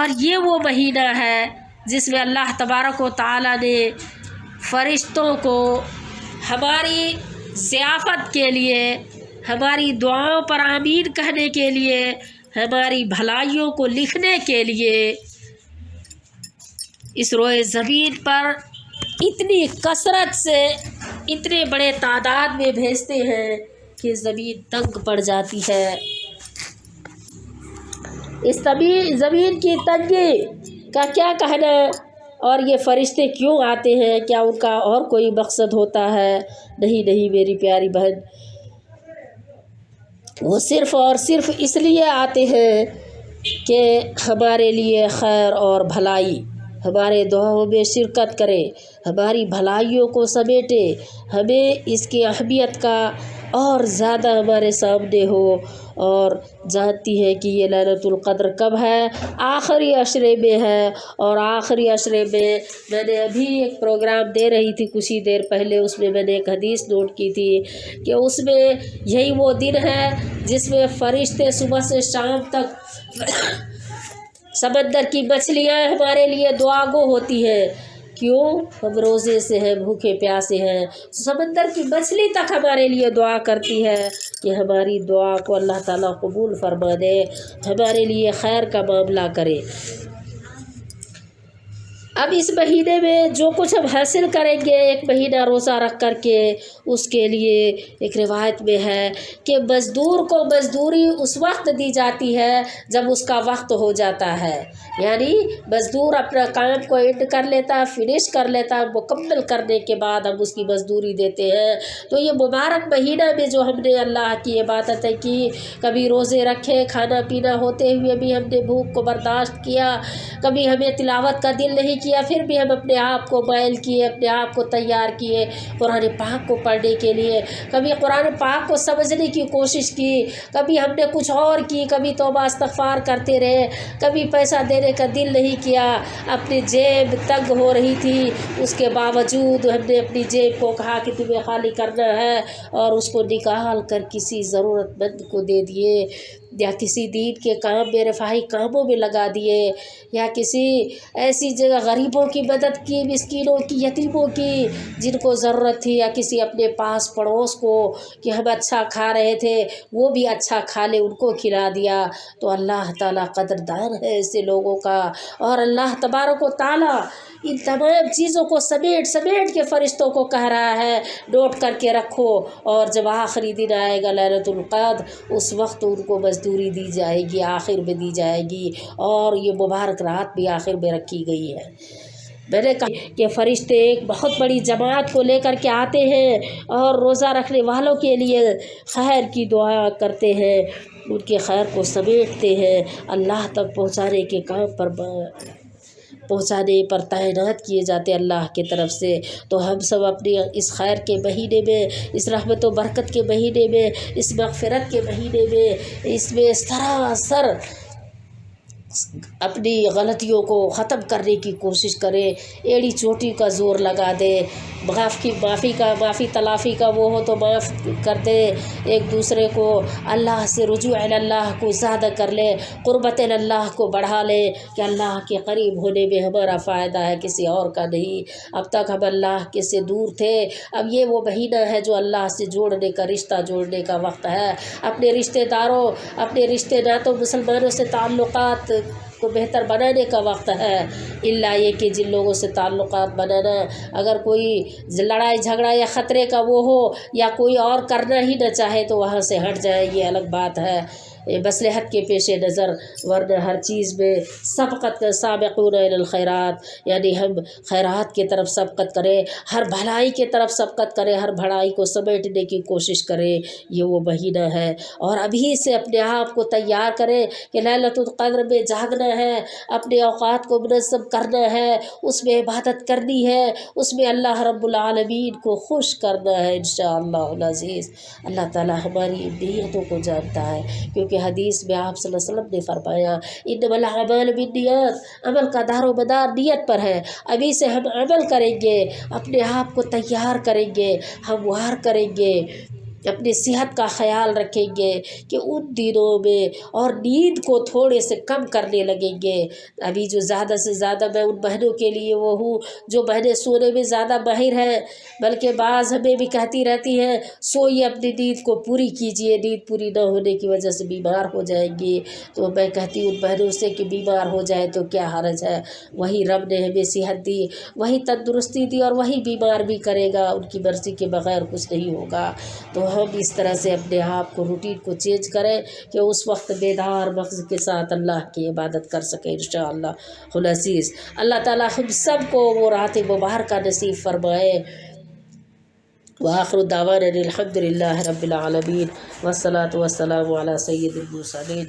اور یہ وہ مہینہ ہے جس میں اللہ تبارک و تعالیٰ نے فرشتوں کو ہماری ضیافت کے لیے، ہماری دعاؤں پر آمین کہنے کے لیے، ہماری بھلائیوں کو لکھنے کے لیے اس روئے زمین پر اتنی کثرت سے، اتنے بڑے تعداد میں بھیجتے ہیں کہ زمین تنگ پڑ جاتی ہے۔ اس زمین کی تنگی کا کیا کہنا، اور یہ فرشتے کیوں آتے ہیں؟ کیا ان کا اور کوئی مقصد ہوتا ہے؟ نہیں میری پیاری بہن، وہ صرف اور صرف اس لیے آتے ہیں کہ ہمارے لیے خیر اور بھلائی، ہمارے دعاؤں میں شرکت کرے، ہماری بھلائیوں کو سمیٹے، ہمیں اس کی اہمیت کا اور زیادہ ہمارے سامنے ہو۔ اور جانتی ہے کہ یہ لیلۃ القدر کب ہے؟ آخری عشرے میں ہے، اور آخری عشرے میں نے ابھی ایک پروگرام دے رہی تھی کچھ ہی دیر پہلے، اس میں نے ایک حدیث نوٹ کی تھی کہ اس میں یہی وہ دن ہے جس میں فرشتے صبح سے شام تک سمندر کی مچھلیاں ہمارے لیے دعا گو ہوتی ہیں۔ کیوں؟ ہم روزے سے ہیں، بھوکے پیاسے ہیں، سمندر کی مچھلی تک ہمارے لیے دعا کرتی ہے کہ ہماری دعا کو اللہ تعالیٰ قبول فرما دے، ہمارے لیے خیر کا معاملہ کرے۔ اب اس مہینے میں جو کچھ ہم حاصل کریں گے، ایک مہینہ روزہ رکھ کر کے، اس کے لیے ایک روایت میں ہے کہ مزدور کو مزدوری اس وقت دی جاتی ہے جب اس کا وقت ہو جاتا ہے، یعنی مزدور اپنا کام کو اینڈ کر لیتا، فنش کر لیتا، مکمل کرنے کے بعد ہم اس کی مزدوری دیتے ہیں۔ تو یہ مبارک مہینہ میں جو ہم نے اللہ کی عبادتیں کی، کبھی روزے رکھے، کھانا پینا ہوتے ہوئے بھی ہم نے بھوک کو برداشت کیا، کبھی ہمیں تلاوت کا دل نہیں کیا، پھر بھی ہم اپنے آپ کو مائل کیے، اپنے آپ کو تیار کیے قرآن پاک کو پڑھنے کے لیے، کبھی قرآن پاک کو سمجھنے کی کوشش کی، کبھی ہم نے کچھ اور کی، کبھی توبہ استغفار کرتے رہے، کبھی پیسہ دینے کا دل نہیں کیا، اپنی جیب تنگ ہو رہی تھی، اس کے باوجود ہم نے اپنی جیب کو کہا کہ تمہیں خالی کرنا ہے، اور اس کو نکال کر کسی ضرورت مند کو دے دیے، یا کسی دین کے کام میں، رفاہی کاموں میں لگا دیے، یا کسی ایسی جگہ غریبوں کی مدد کی، مسکینوں کی، یتیموں کی جن کو ضرورت تھی، یا کسی اپنے پاس پڑوس کو کہ ہم اچھا کھا رہے تھے وہ بھی اچھا کھا لے، ان کو کھلا دیا۔ تو اللہ تعالیٰ قدردان ہے ایسے لوگوں کا، اور اللہ تبارک و تعالیٰ ان تمام چیزوں کو سمیٹ کے فرشتوں کو کہہ رہا ہے نوٹ کر کے رکھو، اور جب آخری دن آئے گا لیلۃ القدر، اس وقت ان کو مزدوری دی جائے گی، آخر میں دی جائے گی، اور یہ مبارک رات بھی آخر میں رکھی گئی ہے۔ میں نے کہا کہ فرشتے ایک بہت بڑی جماعت کو لے کر کے آتے ہیں اور روزہ رکھنے والوں کے لیے خیر کی دعا کرتے ہیں، ان کے خیر کو سمیٹتے ہیں، اللہ تک پہنچانے کے کام پر پہنچانے پر تعینات کیے جاتے اللہ کی طرف سے۔ تو ہم سب اپنی اس خیر کے مہینے میں، اس رحمت و برکت کے مہینے میں، اس مغفرت کے مہینے میں، اس میں سراسر اپنی غلطیوں کو ختم کرنے کی کوشش کریں، ایڑی چوٹی کا زور لگا دیں، معافی تلافی کا وہ ہو تو معاف کر دیں ایک دوسرے کو، اللہ سے رجوع اللہ کو زیادہ کر لیں، قربت اللہ کو بڑھا لیں کہ اللہ کے قریب ہونے میں ہمارا فائدہ ہے، کسی اور کا نہیں۔ اب تک ہم اللہ کے سے دور تھے، اب یہ وہ مہینہ ہے جو اللہ سے جوڑنے کا، رشتہ جوڑنے کا وقت ہے، اپنے رشتہ داروں، اپنے رشتہ ناتوں، مسلمانوں سے تعلقات کو بہتر بنانے کا وقت ہے، الا یہ کہ جن لوگوں سے تعلقات بنانا، اگر کوئی لڑائی جھگڑا یا خطرے کا وہ ہو، یا کوئی اور کرنا ہی نہ چاہے تو وہاں سے ہٹ جائے، یہ الگ بات ہے مصلحت کے پیش نظر، ورنہ ہر چیز میں سبقت، سابقون الی الخیرات، یعنی ہم خیرات کی طرف سبقت کریں، ہر بھلائی کی طرف سبقت کریں، ہر بھلائی کو سمیٹنے کی کوشش کریں، یہ وہ مہینہ ہے۔ اور ابھی سے اپنے آپ کو تیار کریں کہ لیلۃ القدر میں جاگنا ہے، اپنے اوقات کو منظم کرنا ہے، اس میں عبادت کرنی ہے، اس میں اللہ رب العالمین کو خوش کرنا ہے انشاءاللہ العزیز۔ اللہ تعالیٰ ہماری نیتوں کو جانتا ہے، کیونکہ حدیث میں آپ صلی اللہ علیہ وسلم نے فرمایا انما الاعمال بالنیات، عمل کا دار و مدار نیت پر ہے۔ ابھی سے ہم عمل کریں گے، اپنے آپ کو تیار کریں گے، ہموار کریں گے، اپنی صحت کا خیال رکھیں گے کہ ان دنوں میں اور نیند کو تھوڑے سے کم کرنے لگیں گے. ابھی جو زیادہ سے زیادہ میں ان بہنوں کے لیے وہ ہوں جو بہنیں سونے میں زیادہ ماہر ہیں، بلکہ بعض ہمیں بھی کہتی رہتی ہیں سوئیے، اپنی نیند کو پوری کیجیے، نیند پوری نہ ہونے کی وجہ سے بیمار ہو جائیں گی. تو میں کہتی ہوں ان بہنوں سے کہ بیمار ہو جائے تو کیا حرج ہے، وہی رب نے ہمیں صحت دی، وہی تندرستی دی اور وہی بیمار بھی کرے گا، ان کی مرضی کے بغیر کچھ نہیں ہوگا. تو ہم اس طرح سے اپنے آپ کو روٹین کو چینج کریں کہ اس وقت بیدار مغز کے ساتھ اللہ کی عبادت کر سکیں انشاءاللہ العزیز. اللہ تعالیٰ ہم سب کو وہ رات مبارکہ نصیب فرمائے. وآخر دعوانا الحمد للہ رب العالمین والصلاة والسلام علی سید المرسلین.